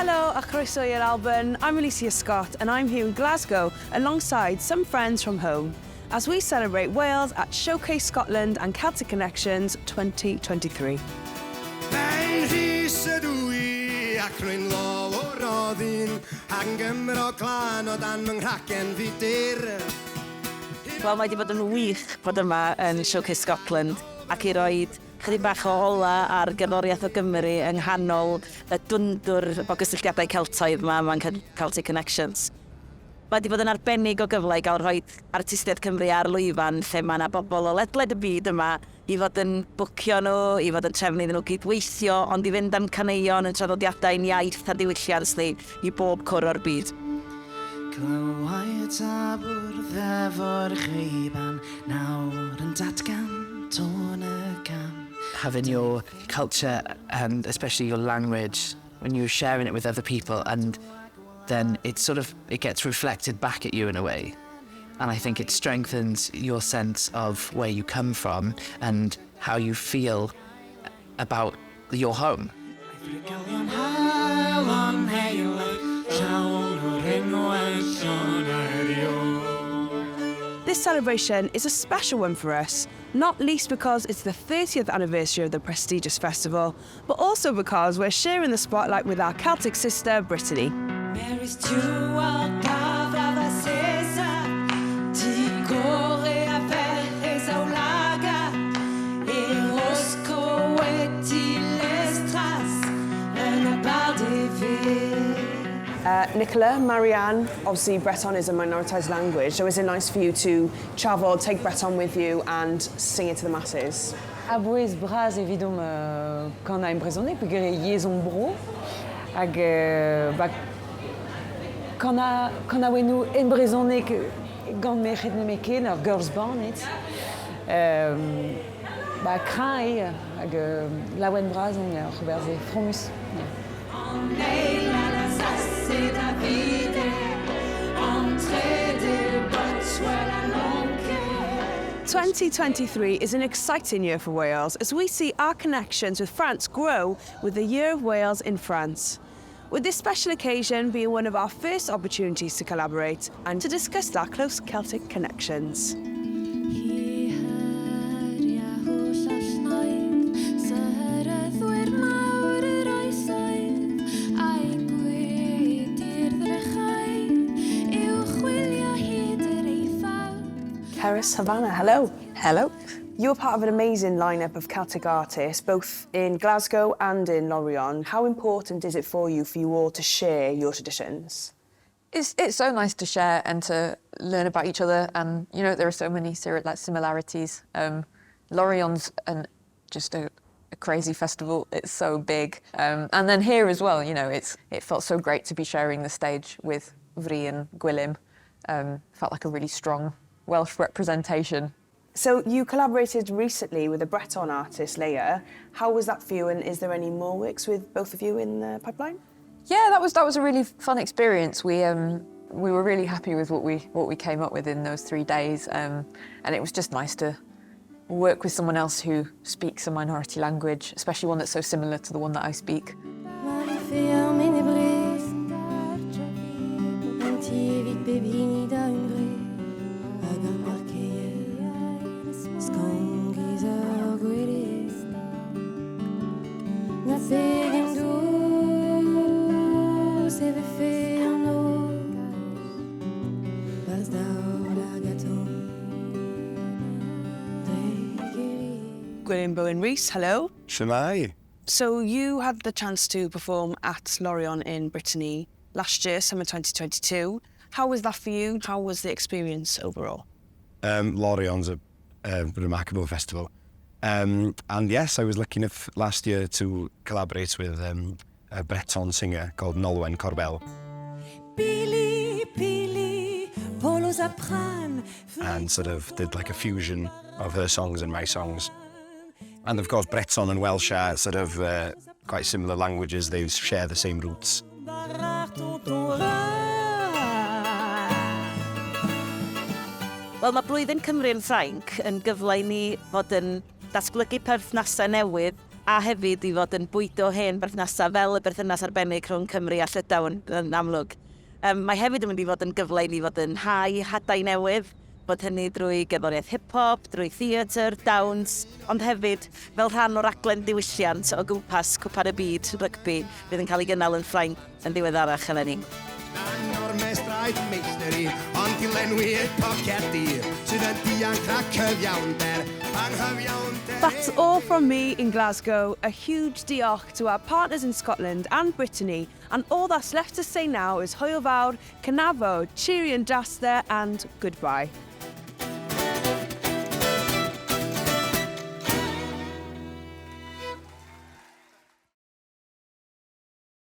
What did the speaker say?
Hello, a croeso i'r Alban. I'm Aleighcia Scott and I'm here in Glasgow alongside some friends from home as we celebrate Wales at Showcase Scotland and Celtic Connections 2023. Wel, mae wedi bod yn wych bod yma yn Showcase Scotland ac i roi chydig bach o ola ar gerddoriaeth o Gymru yng nghanol y dwndwr o gysylltiadau Celtaidd yma'n Celtic Connections. Mae wedi bod yn arbennig o gyfle i gael rhoi artistiaid Cymru ar lwyfan lle mae yna bobl o ledled y byd yma i fod yn bwcio nhw, i fod yn trefnu iddyn nhw gydweithio, ond i fynd am caneuon yn traddodiadau'n iaith a diwylliant i bob cwr o'r byd. Clywai y tabwr ddefo'r chreiban nawr yn datgan tôn y cam. Having your culture and especially your language, when you're sharing it with other people, and then it gets reflected back at you in a way. And I think it strengthens your sense of where you come from and how you feel about your home. This celebration is a special one for us, not least because it's the 30th anniversary of the prestigious festival, but also because we're sharing the spotlight with our Celtic sister, Brittany. Nicola, Marianne, obviously Breton is a minoritized language, so is it nice for you to travel, take Breton with you and sing it to the masses? Abouez bras évidemment quand on a impressionné parce que liaison bro ag quand a nous impressionné que quand me ritme me ken or girls band it crai ag lawen bras on a reversé fromus. 2023 is an exciting year for Wales as we see our connections with France grow with the Year of Wales in France. With this special occasion being one of our first opportunities to collaborate and to discuss our close Celtic connections. Cérys Hafana, hello. Hello. You're part of an amazing lineup of Celtic artists, both in Glasgow and in Lorient. How important is it for you all to share your traditions? It's so nice to share and to learn about each other, and you know there are so many similarities. Lorient's just a crazy festival. It's so big, and then here as well. You know, it felt so great to be sharing the stage with Vri and Gwilym. Felt like a really strong Welsh representation. So you collaborated recently with a Breton artist, Leia. How was that for you, and is there any more works with both of you in the pipeline? Yeah, that was a really fun experience. We were really happy with what we came up with in those 3 days, and it was just nice to work with someone else who speaks a minority language, especially one that's so similar to the one that I speak. Gwilym, Bowen, Rees, hello. Shemai. So you had the chance to perform at Lorient in Brittany last year, summer 2022. How was that for you? How was the experience overall? Lorient's a remarkable festival. And yes, I was lucky enough last year to collaborate with a Breton singer called Nolwenn Corbel. And sort of did like a fusion of her songs and my songs. And of course, Breton and Welsh are sort of quite similar languages. They share the same roots. Wel, mae blwyddyn Cymru yn Ffrainc yn gyfle i ni fod yn datblygu perthnasau newydd a hefyd i fod yn bwydo hen berthnasau fel y berthynas arbennig rhwng Cymru a Llydawn yn amlwg. Mae hefyd yn mynd i fod yn gyfle i ni fod yn hau hadau newydd, bod hynny drwy gerddoriaeth hip-hop, drwy theatr, dawns, ond hefyd fel rhan o'r raglen diwylliant o gwmpas Cwpan y Byd rygbi fydd yn cael ei gynnal yn Ffrainc yn ddiweddarach eleni. O'r mestrau meisteri, ond dilenwi'r pocedi, sydd yn dianc a cyfiawnder, anghyfiawnder. That's all from me in Glasgow. A huge diolch to our partners in Scotland and Brittany. And all that's left to say now is hwyl fawr, cynafo, cheery and daster, and goodbye.